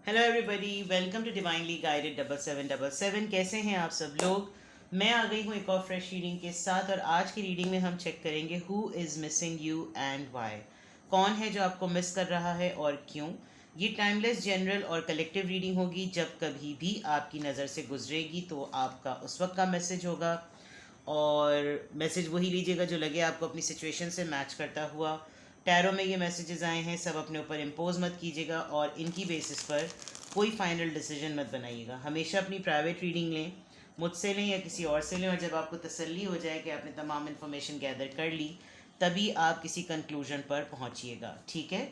Hello everybody, welcome to divinely guided 7777। कैसे हैं आप सब लोग। मैं आ गई हूँ एक और फ्रेश रीडिंग के साथ, और आज की रीडिंग में हम चेक करेंगे who is missing you and why. कौन है जो आपको मिस कर रहा है और क्यों। ये टाइमलेस, जनरल और कलेक्टिव रीडिंग होगी। जब कभी भी आपकी नज़र से गुजरेगी तो आपका उस वक्त का मैसेज होगा, और मैसेज वही लीजिएगा जो लगे आपको अपनी सिचुएशन से मैच करता हुआ। टैरो में ये मैसेजेस आए हैं, सब अपने ऊपर इम्पोज मत कीजिएगा और इनकी बेसिस पर कोई फाइनल डिसीजन मत बनाइएगा। हमेशा अपनी प्राइवेट रीडिंग लें, मुझसे लें या किसी और से लें, और जब आपको तसल्ली हो जाए कि आपने तमाम इन्फॉर्मेशन गैदर कर ली, तभी आप किसी कंक्लूजन पर पहुंचिएगा। ठीक है।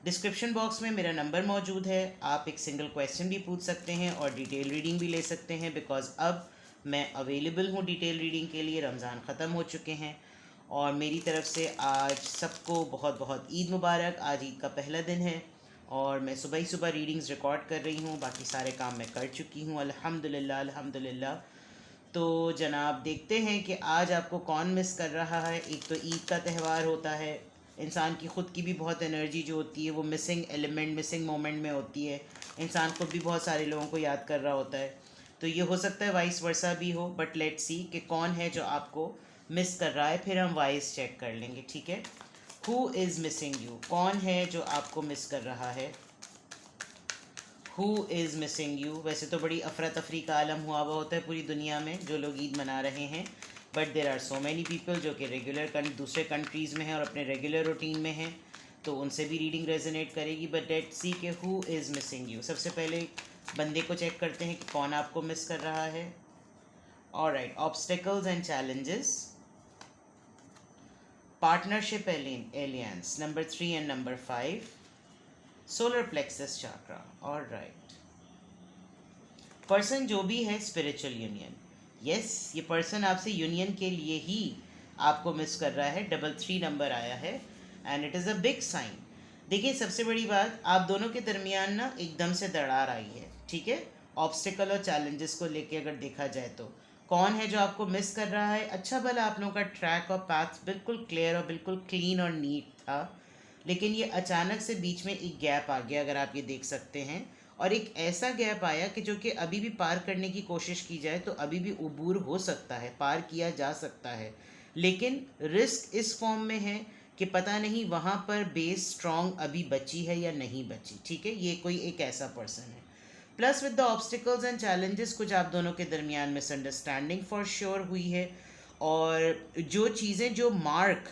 डिस्क्रिप्शन बॉक्स में मेरा नंबर मौजूद है, आप एक सिंगल क्वेश्चन भी पूछ सकते हैं और डिटेल रीडिंग भी ले सकते हैं, बिकॉज अब मैं अवेलेबल हूँ डिटेल रीडिंग के लिए। रमज़ान ख़त्म हो चुके हैं और मेरी तरफ से आज सबको बहुत बहुत ईद मुबारक। आज ईद का पहला दिन है और मैं सुबह ही सुबह रीडिंग्स रिकॉर्ड कर रही हूँ। बाकी सारे काम मैं कर चुकी हूँ, अल्हम्दुलिल्लाह अल्हम्दुलिल्लाह। तो जनाब, देखते हैं कि आज आपको कौन मिस कर रहा है। एक तो ईद का त्यौहार होता है, इंसान की ख़ुद की भी बहुत एनर्जी जो होती है वो मिसिंग एलिमेंट, मिसिंग मोमेंट में होती है। इंसान खुद भी बहुत सारे लोगों को याद कर रहा होता है, तो ये हो सकता है वाइस वर्सा भी हो। बट लेट्स सी कि कौन है जो आपको मिस कर रहा है, फिर हम वाइस चेक कर लेंगे। ठीक है। हु इज़ मिसिंग यू, कौन है जो आपको मिस कर रहा है। Who is missing you. वैसे तो बड़ी अफरा तफरी का आलम हुआ हुआ होता है पूरी दुनिया में जो लोग ईद मना रहे हैं, but there are so many people जो कि रेगुलर दूसरे कंट्रीज़ में हैं और अपने रेगुलर रूटीन में हैं, तो उनसे भी रीडिंग रेजोनेट करेगी। बट लेट्स सी के हु इज़ मिसिंग यू। सबसे पहले बंदे को चेक करते हैं कि कौन आपको मिस कर रहा है। Alright, obstacles and challenges, partnership alliance number 3 and number 5, solar plexus chakra. All right, person जो भी है स्पिरिचुअल यूनियन, यस, ये पर्सन आपसे यूनियन के लिए ही आपको मिस कर रहा है। 33 नंबर आया है and it is a big sign. देखिए, सबसे बड़ी बात, आप दोनों के दरमियान ना एकदम से दरार आई है। ठीक है। ऑब्स्टिकल और चैलेंजेस को लेके अगर देखा जाए तो कौन है जो आपको मिस कर रहा है। अच्छा भला आप लोगों का ट्रैक और पाथ बिल्कुल क्लियर और बिल्कुल क्लीन और नीट था, लेकिन ये अचानक से बीच में एक गैप आ गया, अगर आप ये देख सकते हैं। और एक ऐसा गैप आया कि जो कि अभी भी पार करने की कोशिश की जाए तो अभी भी उबूर हो सकता है, पार किया जा सकता है, लेकिन रिस्क इस फॉर्म में है कि पता नहीं वहाँ पर बेस स्ट्रॉन्ग अभी बची है या नहीं बची। ठीक है, ये कोई एक ऐसा पर्सन है। Plus with the obstacles and challenges, कुछ आप दोनों के दरमियान मिसअंडरस्टैंडिंग फॉर श्योर हुई है, और जो चीज़ें, जो मार्क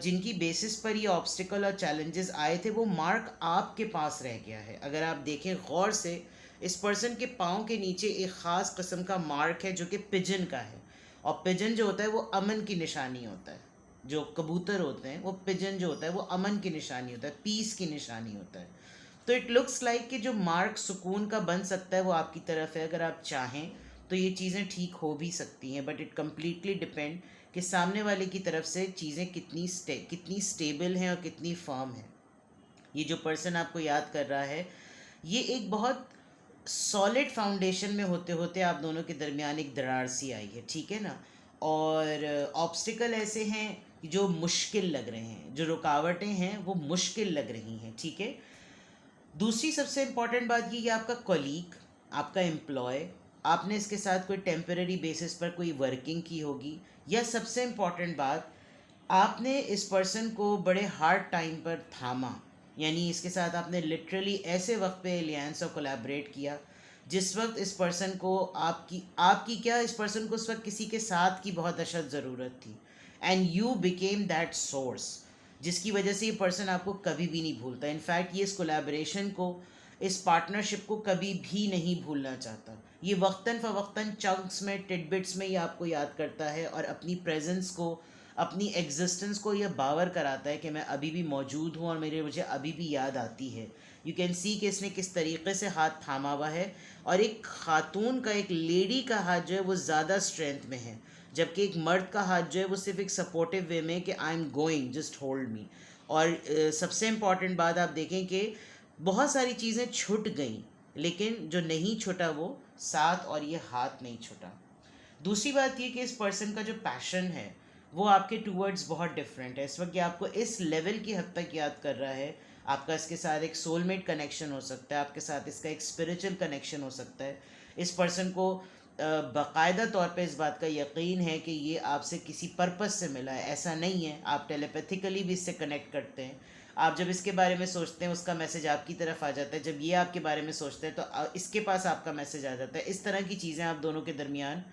जिनकी बेसिस पर ये ऑब्स्टिकल और चैलेंजेस आए थे, वो मार्क आपके पास रह गया है। अगर आप देखें गौर से, इस पर्सन के पाँव के नीचे एक ख़ास किस्म का मार्क है जो कि पिजन का है, और पिजन जो होता है वो अमन की निशानी होता है। जो कबूतर होते हैं, वो पिजन जो होता है वो अमन की निशानी होता है, पीस की निशानी होता है। तो इट लुक्स लाइक कि जो मार्क सुकून का बन सकता है वो आपकी तरफ है। अगर आप चाहें तो ये चीज़ें ठीक हो भी सकती हैं, बट इट कम्प्लीटली डिपेंड कि सामने वाले की तरफ से चीज़ें कितनी स्टेबल हैं और कितनी फर्म है। ये जो पर्सन आपको याद कर रहा है, ये एक बहुत सॉलिड फाउंडेशन में होते होते आप दोनों के दरमियान एक दरार सी आई है। ठीक है ना। और ऑब्स्टिकल ऐसे हैं जो मुश्किल लग रहे हैं, जो रुकावटें हैं वो मुश्किल लग रही हैं। ठीक है। दूसरी सबसे इम्पॉर्टेंट बात ये कि आपका कॉलीग, आपका एम्प्लॉय, आपने इसके साथ कोई टेम्पररी बेसिस पर कोई वर्किंग की होगी, या सबसे इम्पॉर्टेंट बात, आपने इस पर्सन को बड़े हार्ड टाइम पर थामा, यानी इसके साथ आपने लिटरली ऐसे वक्त पे एलियंस और कोलैबोरेट किया जिस वक्त इस पर्सन को आपकी आपकी क्या, इस पर्सन को उस वक्त किसी के साथ की बहुत अशद ज़रूरत थी, and you became that source, जिसकी वजह से ये पर्सन आपको कभी भी नहीं भूलता। इनफैक्ट ये इस कोलैबोरेशन को, इस पार्टनरशिप को कभी भी नहीं भूलना चाहता। ये वक्तन फ़वक्तन चंक्स में, टिडबिट्स में ये आपको याद करता है, और अपनी प्रेजेंस को, अपनी एग्जिस्टेंस को यह बावर कराता है कि मैं अभी भी मौजूद हूँ और मुझे अभी भी याद आती है। यू कैन सी कि इसने किस तरीके से हाथ थामा हुआ है, और एक खातून का, एक लेडी का हाथ जो है वो ज़्यादा स्ट्रेंथ में है, जबकि एक मर्द का हाथ जो है वो सिर्फ एक सपोर्टिव वे में कि I am going, just hold me. और सबसे इम्पॉर्टेंट बात आप देखें कि बहुत सारी चीज़ें छूट गई, लेकिन जो नहीं छूटा वो साथ और ये हाथ नहीं छूटा। दूसरी बात ये कि इस पर्सन का जो पैशन है वो आपके टूवर्ड्स बहुत डिफरेंट है। इस वक्त ये आपको इस लेवल की हद तक याद कर रहा है, आपका इसके साथ एक सोलमेट कनेक्शन हो सकता है, आपके साथ इसका एक स्पिरिचुअल कनेक्शन हो सकता है। इस पर्सन को बाकायदा तौर पे इस बात का यकीन है कि ये आपसे किसी पर्पस से मिला है, ऐसा नहीं है। आप टेलीपैथिकली भी इससे कनेक्ट करते हैं। आप जब इसके बारे में सोचते हैं उसका मैसेज आपकी तरफ आ जाता है, जब ये आपके बारे में सोचते हैं तो इसके पास आपका मैसेज आ जाता है। इस तरह की चीज़ें आप दोनों के दरमियान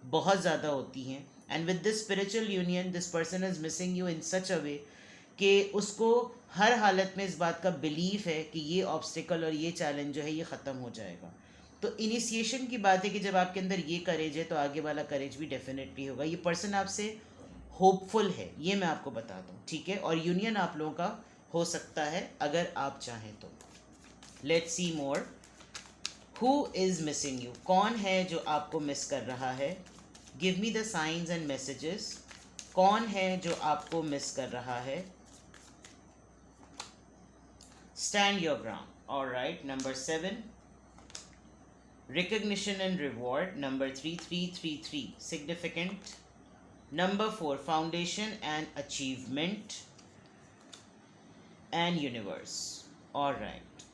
बहुत ज़्यादा होती हैं। And with this spiritual union this person is missing you in such a way कि उसको हर हालत में इस बात का बिलीफ है कि ये ऑब्स्टिकल और ये चैलेंज जो है ये ख़त्म हो जाएगा। तो इनिशिएशन की बात है कि जब आपके अंदर ये करेज है तो आगे वाला करेज भी डेफिनेटली होगा। ये पर्सन आपसे होपफुल है, ये मैं आपको बताता हूँ, ठीक है। और यूनियन आप लोगों का हो सकता है अगर आप चाहें तो। Let's see more. Who is missing you, कौन है जो आपको मिस कर रहा है? Give me the science and messages. कौन है जो आपको मिस कर रहा है? Stand your ground. Alright, number 7 recognition and reward, number 3333 significant, number 4 foundation and achievement and universe. All right,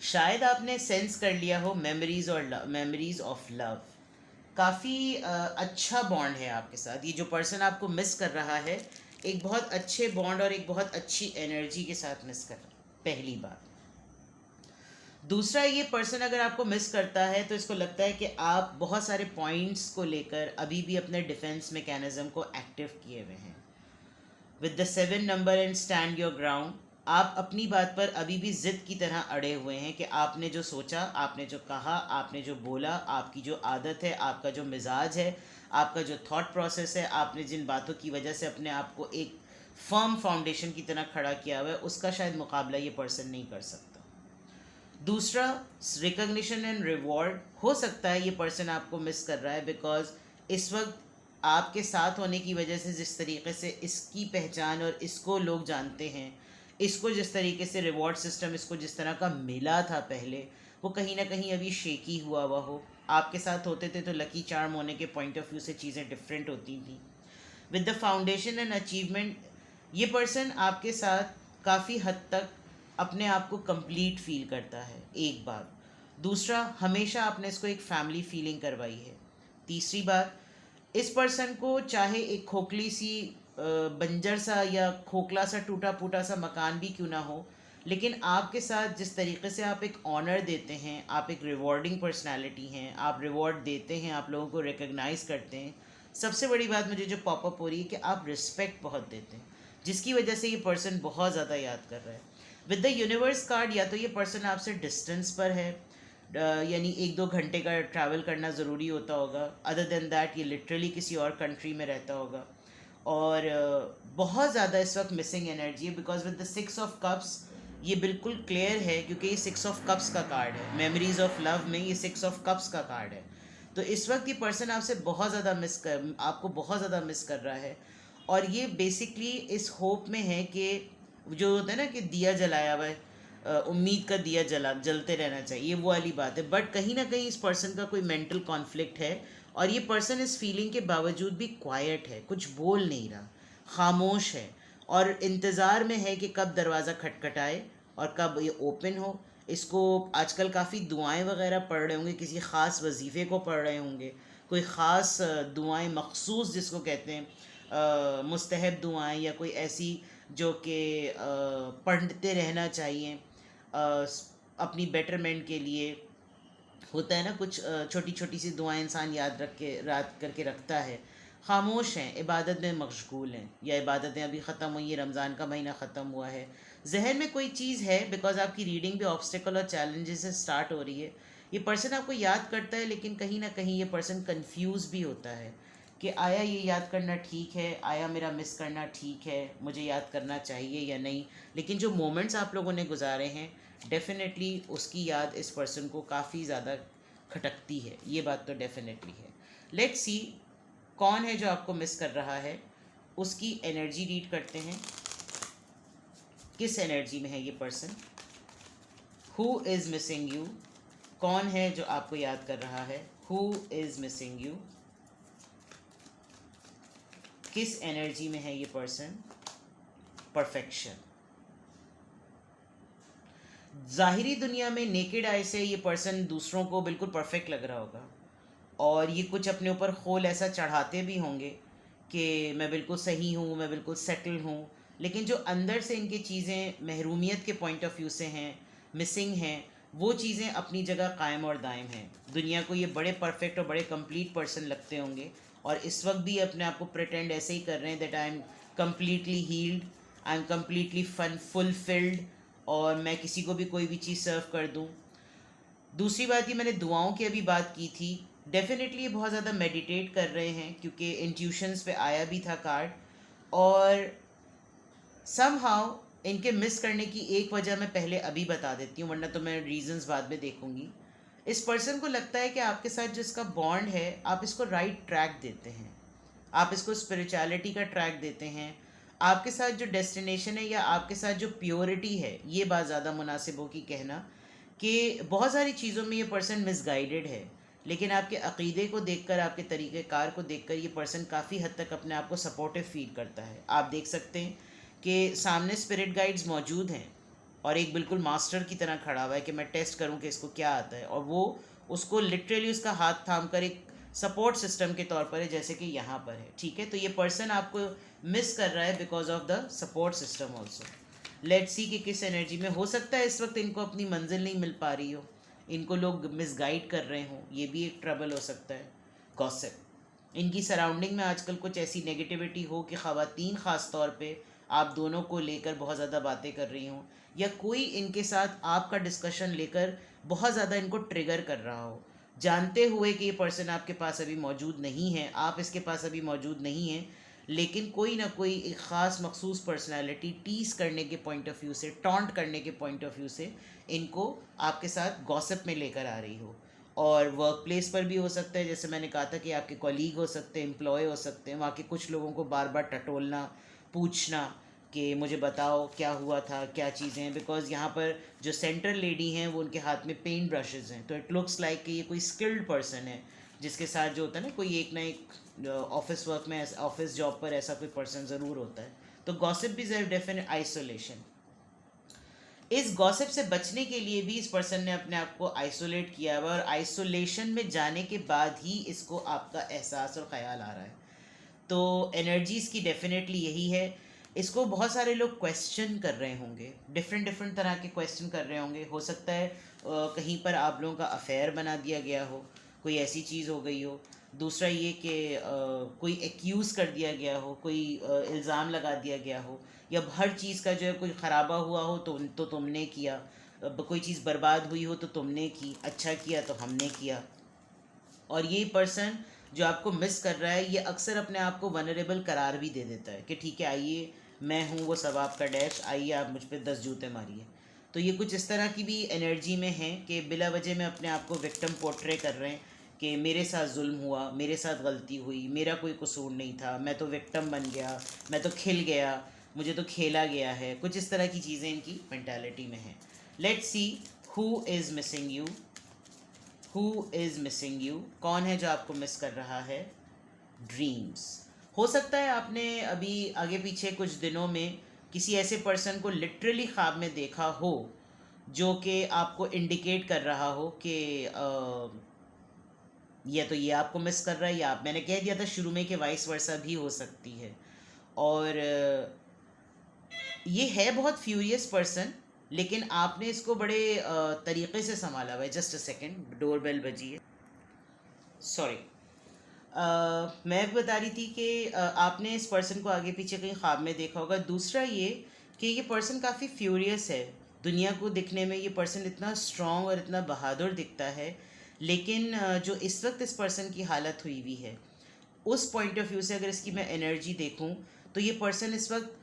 शायद आपने सेंस कर लिया हो मेमोरीज और मेमोरीज ऑफ लव। काफ़ी अच्छा बॉन्ड है आपके साथ। ये जो पर्सन आपको मिस कर रहा है एक बहुत अच्छे बॉन्ड और एक बहुत अच्छी एनर्जी के साथ मिस कर रहा है, पहली बात। दूसरा, ये पर्सन अगर आपको मिस करता है तो इसको लगता है कि आप बहुत सारे पॉइंट्स को लेकर अभी भी अपने डिफेंस मैकेनिज्म को एक्टिव किए हुए हैं। With the 7 number and stand your ground, आप अपनी बात पर अभी भी ज़िद की तरह अड़े हुए हैं कि आपने जो सोचा, आपने जो कहा, आपने जो बोला, आपकी जो आदत है, आपका जो मिजाज है, आपका जो थॉट प्रोसेस है, आपने जिन बातों की वजह से अपने आप को एक फर्म फाउंडेशन की तरह खड़ा किया हुआ है, उसका शायद मुकाबला ये पर्सन नहीं कर सकता। दूसरा, रिकग्निशन एंड रिवॉर्ड, हो सकता है ये पर्सन आपको मिस कर रहा है बिकॉज इस वक्त आपके साथ होने की वजह से जिस तरीके से इसकी पहचान और इसको लोग जानते हैं, इसको जिस तरीके से रिवॉर्ड सिस्टम इसको जिस तरह का मिला था पहले, वो कहीं ना कहीं अभी शेकी हुआ हुआ हो। आपके साथ होते थे तो लकी चार्म होने के पॉइंट ऑफ व्यू से चीज़ें डिफरेंट होती थी। With the foundation and achievement, ये पर्सन आपके साथ काफ़ी हद तक अपने आप को कंप्लीट फील करता है, एक बात। दूसरा, हमेशा आपने इसको एक फैमिली फीलिंग करवाई है। तीसरी बात, इस पर्सन को चाहे एक खोखली सी बंजर सा या खोखला सा टूटा फूटा सा मकान भी क्यों ना हो, लेकिन आपके साथ जिस तरीके से आप एक ऑनर देते हैं, आप एक रिवॉर्डिंग पर्सनालिटी हैं, आप रिवॉर्ड देते हैं, आप लोगों को रिकग्नाइज़ करते हैं। सबसे बड़ी बात मुझे जो पॉपअप हो रही है कि आप रिस्पेक्ट बहुत देते हैं, जिसकी वजह से ये पर्सन बहुत ज़्यादा याद कर रहा है। विद द यूनिवर्स कार्ड, या तो ये पर्सन आपसे डिस्टेंस पर है, यानी 1-2 घंटे का ट्रैवल करना ज़रूरी होता होगा। अदर देन दैट ये लिटरली किसी और कंट्री में रहता होगा। और बहुत ज़्यादा इस वक्त मिसिंग एनर्जी है because with the 6 of cups ये बिल्कुल क्लियर है, क्योंकि ये 6 ऑफ कप्स का कार्ड है। मेमोरीज ऑफ लव में ये 6 ऑफ कप्स का कार्ड है। तो इस वक्त ये पर्सन आपसे बहुत ज़्यादा आपको बहुत ज़्यादा मिस कर रहा है। और ये बेसिकली इस होप में है कि जो होता है ना कि दिया जलाया हुआ है, उम्मीद का दिया जलते रहना चाहिए, वो वाली बात है। बट कहीं ना कहीं इस पर्सन का कोई मेंटल कॉन्फ्लिक्ट है और ये पर्सन इस फीलिंग के बावजूद भी क्वाइट है, कुछ बोल नहीं रहा, खामोश है और इंतज़ार में है कि कब दरवाज़ा खटखटाए और कब ये ओपन हो। इसको आजकल काफ़ी दुआएं वगैरह पढ़ रहे होंगे, किसी ख़ास वजीफ़े को पढ़ रहे होंगे, कोई ख़ास दुआएं मखसूस जिसको कहते हैं मुस्तहब दुआएं, या कोई ऐसी जो कि पढ़ते रहना चाहिए अपनी बेटरमेंट के लिए। होता है ना कुछ छोटी छोटी सी दुआएं इंसान याद करके रखता है। खामोश हैं, इबादत में मशगूल हैं, या इबादतें अभी ख़त्म हुई है, रमज़ान का महीना ख़त्म हुआ है, जहन में कोई चीज़ है बिकॉज आपकी रीडिंग भी ऑब्स्टिकल और चैलेंजेस से स्टार्ट हो रही है। ये पर्सन आपको याद करता है, लेकिन कहीं ना कहीं ये पर्सन कंफ्यूज भी होता है कि आया ये याद करना ठीक है, आया मेरा मिस करना ठीक है, मुझे याद करना चाहिए या नहीं। लेकिन जो मोमेंट्स आप लोगों ने गुजारे हैं, डेफिनेटली उसकी याद इस पर्सन को काफ़ी ज़्यादा खटकती है, ये बात तो डेफिनेटली है। लेट्स सी कौन है जो आपको मिस कर रहा है, उसकी एनर्जी रीड करते हैं। किस एनर्जी में है ये person? Who is missing you, कौन है जो आपको याद कर रहा है? Who is missing you? किस एनर्जी में है ये पर्सन? परफेक्शन। ज़ाहिरी दुनिया में नेकेड आई से ये पर्सन दूसरों को बिल्कुल परफेक्ट लग रहा होगा, और ये कुछ अपने ऊपर खोल ऐसा चढ़ाते भी होंगे कि मैं बिल्कुल सही हूँ, मैं बिल्कुल सेटल हूँ, लेकिन जो अंदर से इनकी चीज़ें महरूमियत के पॉइंट ऑफ व्यू से हैं, मिसिंग हैं, वो चीज़ें अपनी जगह कायम और दायम हैं। दुनिया को ये बड़े परफेक्ट और बड़े कंप्लीट पर्सन लगते होंगे, और इस वक्त भी अपने आप को प्रिटेंड ऐसे ही कर रहे हैं that I am completely healed, I am completely fulfilled, और मैं किसी को भी कोई भी चीज़ सर्व कर दूँ। दूसरी बात, ये मैंने दुआओं की अभी बात की थी, डेफिनेटली ये बहुत ज़्यादा मेडिटेट कर रहे हैं, क्योंकि इंट्यूशंस पे आया भी था कार्ड, और समहाउ इनके मिस करने की एक वजह मैं पहले अभी बता देती हूँ, वरना तो मैं रीजंस बाद में देखूंगी। इस पर्सन को लगता है कि आपके साथ जो इसका बॉन्ड है, आप इसको राइट ट्रैक देते हैं, आप इसको स्पिरिचुअलिटी का ट्रैक देते हैं, आपके साथ जो डेस्टिनेशन है या आपके साथ जो प्योरिटी है, ये बात ज़्यादा मुनासिब होगी कहना, कि बहुत सारी चीज़ों में ये पर्सन मिसगाइडेड है, लेकिन आपके अक़ीदे को देखकर, आपके तरीक़ेकार को देखकर ये पर्सन काफ़ी हद तक अपने आप को सपोर्टिव फील करता है। आप देख सकते हैं कि सामने स्पिरिट गाइड्स मौजूद हैं, और एक बिल्कुल मास्टर की तरह खड़ा हुआ है कि मैं टेस्ट करूं कि इसको क्या आता है, और वो उसको लिटरली उसका हाथ थाम कर एक सपोर्ट सिस्टम के तौर पर है, जैसे कि यहाँ पर है। ठीक है, तो ये पर्सन आपको मिस कर रहा है because of the support system also. Let's see कि किस एनर्जी में हो सकता है इस वक्त इनको अपनी मंजिल नहीं मिल पा रही हो, इनको लोग मिसगाइड कर रहे हों, ये भी एक ट्रबल हो सकता है। गॉसिप, इनकी सराउंडिंग में आजकल कुछ ऐसी नेगेटिविटी हो कि ख़वातीन ख़ास तौर पे आप दोनों को लेकर बहुत ज़्यादा बातें कर रही हों, या कोई इनके साथ आपका डिस्कशन लेकर बहुत ज़्यादा इनको ट्रिगर कर रहा हो, जानते हुए कि ये पर्सन आपके पास अभी मौजूद नहीं है, आप इसके पास अभी मौजूद नहीं हैं, लेकिन कोई ना कोई एक ख़ास मखसूस पर्सनालिटी टीस करने के पॉइंट ऑफ व्यू से, टॉन्ट करने के पॉइंट ऑफ व्यू से इनको आपके साथ गॉसिप में लेकर आ रही हो। और वर्क प्लेस पर भी हो सकता है, जैसे मैंने कहा था कि आपके कॉलीग हो सकते हैं, एम्प्लॉय हो सकते हैं, वहाँ के कुछ लोगों को बार बार टटोलना, पूछना कि मुझे बताओ क्या हुआ था, क्या चीज़ें हैं, बिकॉज यहाँ पर जो सेंट्रल लेडी हैं वो उनके हाथ में पेंट ब्रशेज़ हैं, तो इट लुक्स लाइक कि ये कोई स्किल्ड पर्सन है, जिसके साथ जो होता है ना, कोई एक ना एक ऑफिस वर्क में, ऑफिस जॉब पर ऐसा कोई पर्सन ज़रूर होता है। तो गॉसिप भी डेफिनेट आइसोलेशन, इस गॉसिप से बचने के लिए भी इस पर्सन ने अपने आप को आइसोलेट किया हुआ, और आइसोलेशन में जाने के बाद ही इसको आपका एहसास और ख़याल आ रहा है। तो एनर्जीज़ की डेफिनेटली यही है। इसको बहुत सारे लोग क्वेश्चन कर रहे होंगे, डिफरेंट तरह के क्वेश्चन कर रहे होंगे। हो सकता है कहीं पर आप लोगों का अफेयर बना दिया गया हो, कोई ऐसी चीज़ हो गई हो। दूसरा ये कि कोई एक्यूज़ कर दिया गया हो, कोई इल्ज़ाम लगा दिया गया हो, या हर चीज़ का जो है कोई ख़राबा हुआ हो तो तुमने किया, कोई चीज़ बर्बाद हुई हो तो तुमने की, अच्छा किया तो हमने किया। और ये पर्सन जो आपको मिस कर रहा है, ये अक्सर अपने आप को वनरेबल करार भी दे देता है कि ठीक है, आइए मैं हूँ वो सब आपका डैश, आइए आप मुझ पर 10 जूते मारिए। तो ये कुछ इस तरह की भी एनर्जी में है कि बिला वजह में अपने आप को विक्टिम पोर्ट्रे कर रहे हैं कि मेरे साथ जुल्म हुआ, मेरे साथ गलती हुई, मेरा कोई कसूर नहीं था, मैं तो विक्टिम बन गया, मैं तो खिल गया, मुझे तो खेला गया है। कुछ इस तरह की चीज़ें इनकी मेंटालिटी में हैं। Let's see who is missing you, who is missing you, कौन है जो आपको मिस कर रहा है? ड्रीम्स। हो सकता है आपने अभी आगे पीछे कुछ दिनों में किसी ऐसे पर्सन को लिटरली ख्वाब में देखा हो जो कि आपको इंडिकेट कर रहा हो कि या तो ये आपको मिस कर रहा है, या आप, मैंने कह दिया था शुरू में कि वाइस वर्सा भी हो सकती है। और ये है बहुत फ्यूरियस पर्सन, लेकिन आपने इसको बड़े तरीक़े से संभाला हुआ है। Just a second, door bell बजी है, सॉरी। मैं बता रही थी कि आपने इस पर्सन को आगे पीछे कहीं ख्वाब में देखा होगा। दूसरा ये कि ये पर्सन काफ़ी फ्यूरियस है। दुनिया को दिखने में ये पर्सन इतना स्ट्रॉन्ग और इतना बहादुर दिखता है, लेकिन जो इस वक्त इस पर्सन की हालत हुई हुई है, उस पॉइंट ऑफ व्यू से अगर इसकी मैं एनर्जी देखूं तो ये पर्सन इस वक्त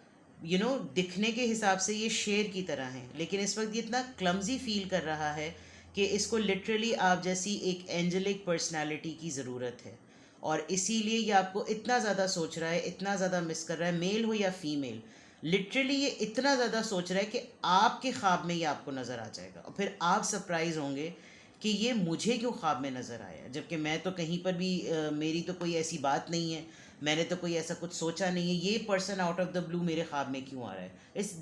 दिखने के हिसाब से ये शेर की तरह है, लेकिन इस वक्त ये इतना क्लमजी फील कर रहा है कि इसको लिटरली आप जैसी एक एंजेलिक पर्सनालिटी की ज़रूरत है, और इसीलिए ये आपको इतना ज़्यादा सोच रहा है, इतना ज़्यादा मिस कर रहा है, मेल हो या फीमेल। लिटरली ये इतना ज़्यादा सोच रहा है कि आपके ख्वाब में ये आपको नज़र आ जाएगा, और फिर आप सरप्राइज़ होंगे कि ये मुझे क्यों ख्वाब में नज़र आया, जबकि मैं तो कहीं पर भी मेरी तो कोई ऐसी बात नहीं है, मैंने तो कोई ऐसा कुछ सोचा नहीं है, ये person out of the blue मेरे ख्वाब में क्यों आ रहा है।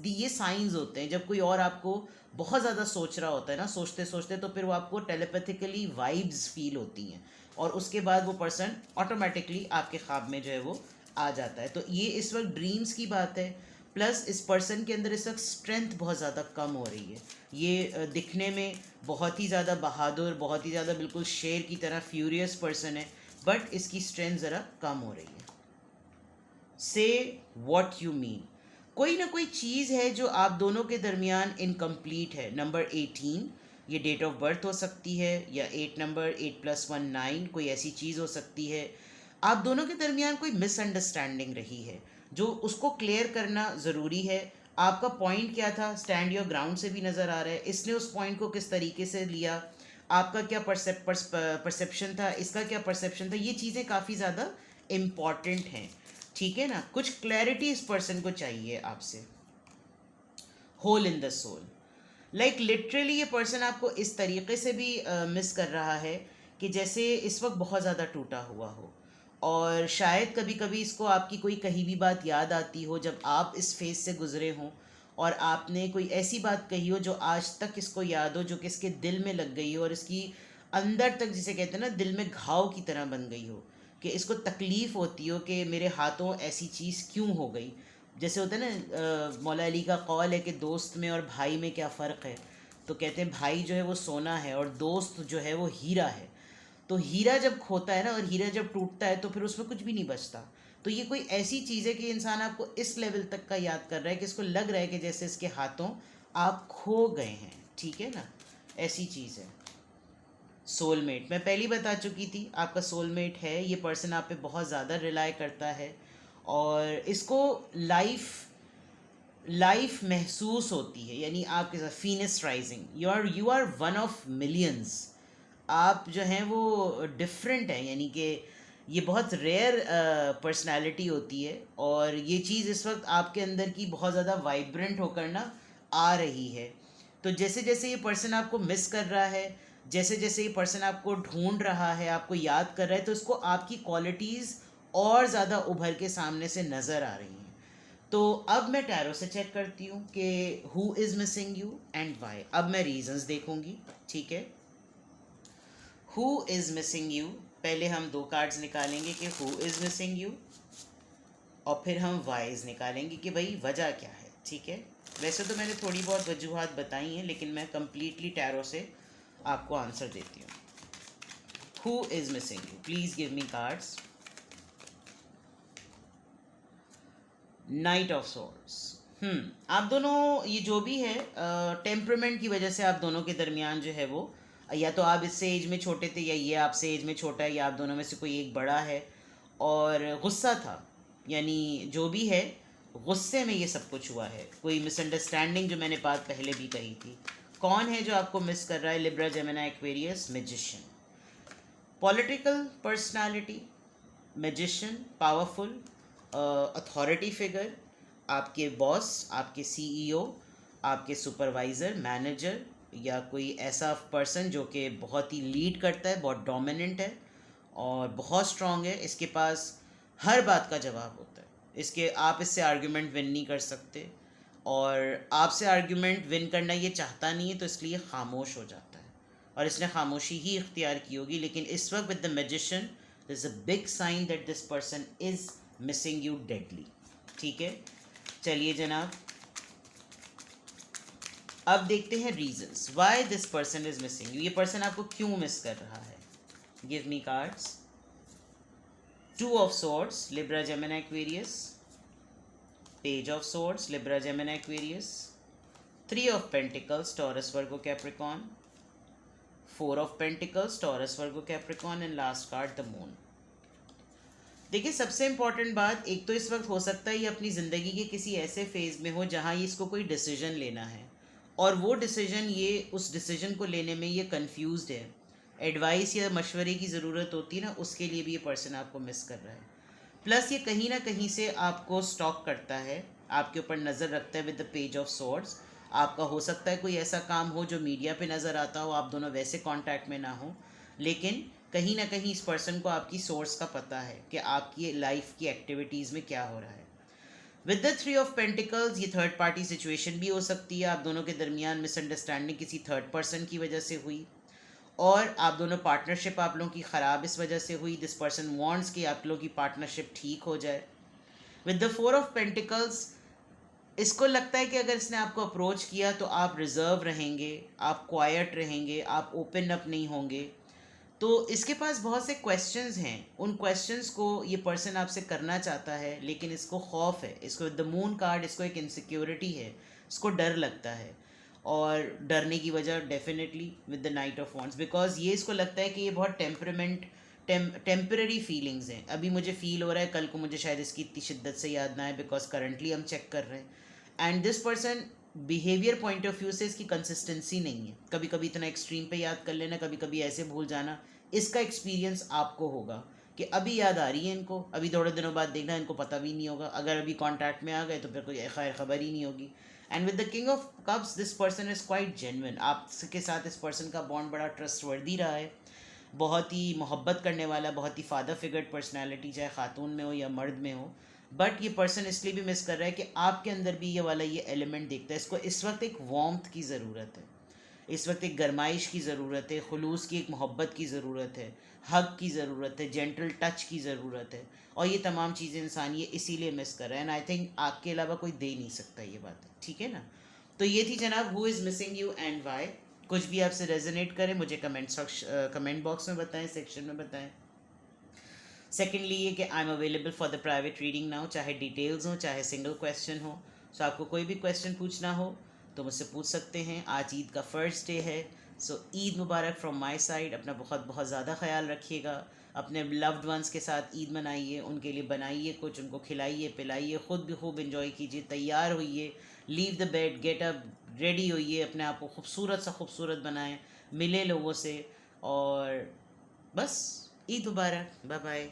ये साइंस होते हैं जब कोई और आपको बहुत ज़्यादा सोच रहा होता है ना, सोचते सोचते, तो फिर वो आपको टेलीपैथिकली वाइब्स फील होती हैं और उसके बाद वो पर्सन ऑटोमेटिकली आपके ख्वाब में जो है वो आ जाता है। तो ये इस वक्त ड्रीम्स की बात है, प्लस इस पर्सन के अंदर इस वक्त स्ट्रेंथ बहुत ज़्यादा कम हो रही है। ये दिखने में बहुत ही ज़्यादा बहादुर, बहुत ही ज़्यादा बिल्कुल शेर की तरह फ्यूरियस पर्सन है, बट इसकी स्ट्रेंथ ज़रा कम हो रही है। से वॉट यू मीन, कोई ना कोई चीज़ है जो आप दोनों के दरमियान इनकम्प्लीट है। नंबर 18, ये डेट ऑफ बर्थ हो सकती है, या 8 नंबर, 8+1 9, कोई ऐसी चीज़ हो सकती है। आप दोनों के दरमियान कोई मिसअंडरस्टैंडिंग रही है जो उसको क्लियर करना ज़रूरी है। आपका पॉइंट क्या था, स्टैंड योर ग्राउंड से भी नज़र आ रहा है, इसने उस पॉइंट को किस तरीके से लिया, आपका क्या परसेप्शन था, इसका क्या परसेप्शन था, ये चीज़ें काफ़ी ज़्यादा इम्पॉर्टेंट हैं। ठीक है ना, कुछ क्लैरिटी इस पर्सन को चाहिए आपसे। Whole in the soul, like literally ये पर्सन आपको इस तरीके से भी मिस कर रहा है कि जैसे इस वक्त बहुत ज़्यादा टूटा हुआ हो, और शायद कभी कभी इसको आपकी कोई कही भी बात याद आती हो जब आप इस फेज से गुजरे हों, और आपने कोई ऐसी बात कही हो जो आज तक इसको याद हो, जो कि इसके दिल में लग गई हो और इसकी अंदर तक, जिसे कहते हैं ना, दिल में घाव की तरह बन गई हो, कि इसको तकलीफ़ होती हो कि मेरे हाथों ऐसी चीज़ क्यों हो गई। जैसे होता है ना, मौला अली का कौल है कि दोस्त में और भाई में क्या फ़र्क है, तो कहते हैं भाई जो है वो सोना है और दोस्त जो है वो हीरा है। तो हीरा जब खोता है ना, और हीरा जब टूटता है, तो फिर उसमें कुछ भी नहीं बचता। तो ये कोई ऐसी चीज़ है कि इंसान आपको इस लेवल तक का याद कर रहा है कि इसको लग रहा है कि जैसे इसके हाथों आप खो गए हैं। ठीक है ना, ऐसी चीज़ है। सोलमेट, मैं पहले बता चुकी थी, आपका सोलमेट है। ये पर्सन आप पे बहुत ज़्यादा रिलाई करता है और इसको लाइफ महसूस होती है, यानी आपके साथ phoenix rising, you are one of millions. आप जो हैं वो डिफरेंट हैं, यानी कि ये बहुत रेयर पर्सनालिटी होती है, और ये चीज़ इस वक्त आपके अंदर की बहुत ज़्यादा वाइब्रेंट होकर ना आ रही है। तो जैसे जैसे ये पर्सन आपको मिस कर रहा है, जैसे जैसे ये पर्सन आपको ढूंढ रहा है, आपको याद कर रहा है, तो इसको आपकी क्वालिटीज़ और ज़्यादा उभर के सामने से नज़र आ रही हैं। तो अब मैं टैरो से चेक करती हूँ कि who is missing you and why. अब मैं रीजंस देखूँगी। ठीक है, हु इज़ मिसिंग यू, पहले हम 2 कार्ड्स निकालेंगे कि हु इज़ मिसिंग यू, और फिर हम वाइज निकालेंगे कि भाई वजह क्या है। ठीक है, वैसे तो मैंने थोड़ी बहुत वजूहात बताई हैं, लेकिन मैं कम्प्लीटली टैरो से आपको आंसर देती हूँ। Who is missing you, please give me cards. Night of swords. आप दोनों, ये जो भी है, टेम्परामेंट की वजह से आप दोनों के दरमियान जो है वो, या तो आप इससे एज में छोटे थे, या ये आपसे एज में छोटा है, या आप दोनों में से कोई एक बड़ा है, और गुस्सा था, यानी जो भी है, गुस्से में ये सब कुछ हुआ है। कोई मिसअंडरस्टैंडिंग, जो मैंने बात पहले भी कही थी। कौन है जो आपको मिस कर रहा है? Libra, Gemini, Aquarius, magician. Political personality, magician, powerful, authority figure, आपके बॉस, आपके सीईओ, आपके सुपरवाइज़र, मैनेजर, या कोई ऐसा पर्सन जो कि बहुत ही लीड करता है, बहुत डोमिनेंट है और बहुत स्ट्रांग है। इसके पास हर बात का जवाब होता है, आप इससे आर्ग्यूमेंट विन नहीं कर सकते, और आपसे आर्ग्यूमेंट विन करना ये चाहता नहीं है, तो इसलिए खामोश हो जाता है, और इसने खामोशी ही इख्तियार की होगी। लेकिन इस वक्त with the magician, there is a big sign that this person is missing you deadly. ठीक है, चलिए जनाब, अब देखते हैं reasons why this person is missing you. ये पर्सन आपको क्यों मिस कर रहा है? Give me cards. 2 of swords, Libra, Gemini, Aquarius. Page of swords, Libra, Gemini, Aquarius. 3 of pentacles, Taurus, Virgo, Capricorn. 4 of pentacles, Taurus, Virgo, Capricorn, and last card the moon. देखिए, सबसे important बात, एक तो इस वक्त हो सकता है ये अपनी ज़िंदगी के किसी ऐसे फेज़ में हो जहाँ ये इसको कोई डिसीजन लेना है, और वो डिसीजन, ये उस डिसीजन को लेने में ये कंफ्यूज्ड है। एडवाइस या मशवरे की ज़रूरत होती है ना, उसके लिए भी ये पर्सन आपको मिस कर रहा है। प्लस ये कहीं ना कहीं से आपको स्टॉक करता है, आपके ऊपर नज़र रखता है with the page of swords. आपका हो सकता है कोई ऐसा काम हो जो मीडिया पे नज़र आता हो, आप दोनों वैसे कांटेक्ट में ना हो, लेकिन कहीं ना कहीं इस पर्सन को आपकी सोर्स का पता है कि आपकी लाइफ की एक्टिविटीज़ में क्या हो रहा है। With the three of pentacles ये थर्ड पार्टी सिचुएशन भी हो सकती है, आप दोनों के दरमियान मिसअंडरस्टैंडिंग किसी थर्ड पर्सन की वजह से हुई, और आप दोनों पार्टनरशिप आप लोगों की ख़राब इस वजह से हुई। दिस पर्सन वांट्स कि आप लोगों की पार्टनरशिप ठीक हो जाए। With the four of pentacles इसको लगता है कि अगर इसने आपको अप्रोच किया तो आप रिजर्व रहेंगे, आप क्वाइट रहेंगे, आप ओपन अप नहीं होंगे। तो इसके पास बहुत से क्वेश्चंस हैं, उन क्वेश्चंस को ये पर्सन आपसे करना चाहता है, लेकिन इसको खौफ है, इसको द मून कार्ड इसको एक इनसिक्योरिटी है, इसको डर लगता है। और डरने की वजह definitely with the night of wants, because ये इसको लगता है कि ये बहुत टेम्पररी फीलिंग्स हैं। अभी मुझे फील हो रहा है, कल को मुझे शायद इसकी इतनी शिद्दत से याद ना आए, बिकॉज करंटली हम चेक कर रहे हैं। And this person behaviour point of view से इसकी कंसिस्टेंसी नहीं है, कभी कभी इतना एक्सट्रीम पे याद कर लेना, कभी कभी ऐसे भूल जाना। इसका एक्सपीरियंस आपको होगा कि अभी याद आ रही है इनको, अभी थोड़े दिनों बाद देखना इनको पता भी नहीं होगा, अगर अभी कॉन्टैक्ट में आ गए तो फिर कोई खैर खबर ही नहीं होगी। And with the king of cups this person is quite genuine, आपके साथ इस पर्सन का बॉन्ड बड़ा ट्रस्टवर्दी रहा है, बहुत ही मोहब्बत करने वाला, बहुत ही फादर फिगर पर्सनैलिटी, चाहे खातून में हो या मर्द में हो। बट ये पर्सन इसलिए भी मिस कर रहा है कि आपके अंदर भी ये वाला ये एलिमेंट देखता है। इसको इस वक्त एक वार्मथ की ज़रूरत है, इस वक्त एक गरमाइश की ज़रूरत है, खुलूस की, एक मोहब्बत की ज़रूरत है, हग की ज़रूरत है, जेंटल टच की ज़रूरत है। और ये तमाम चीज़ें इंसान ये इसीलिए मिस कर रहा है। एंड आई थिंक आपके अलावा कोई दे नहीं सकता ये बात, ठीक है ना। तो ये थी जनाब who is missing you and why. कुछ भी आपसे रेजोनेट करें मुझे कमेंट बॉक्स में बताएं, सेक्शन में बताएं। सेकेंडली ये कि I am available for the private reading now, चाहे डिटेल्स हो चाहे सिंगल क्वेश्चन हो। सो आपको कोई भी क्वेश्चन पूछना हो तो मुझसे पूछ सकते हैं। आज ईद का फर्स्ट डे है, सो ईद मुबारक फ्रॉम माय साइड। अपना बहुत बहुत ज़्यादा ख्याल रखिएगा, अपने लव्ड वंस के साथ ईद मनाइए, उनके लिए बनाइए कुछ, उनको खिलाइए पिलाइए, ख़ुद भी खूब इन्जॉय कीजिए, तैयार होइए, leave the bed, get up, ready होइए, अपने आप को खूबसूरत सा खूबसूरत बनाएं, मिले लोगों से, और बस ईद मुबारक, बाय बाय।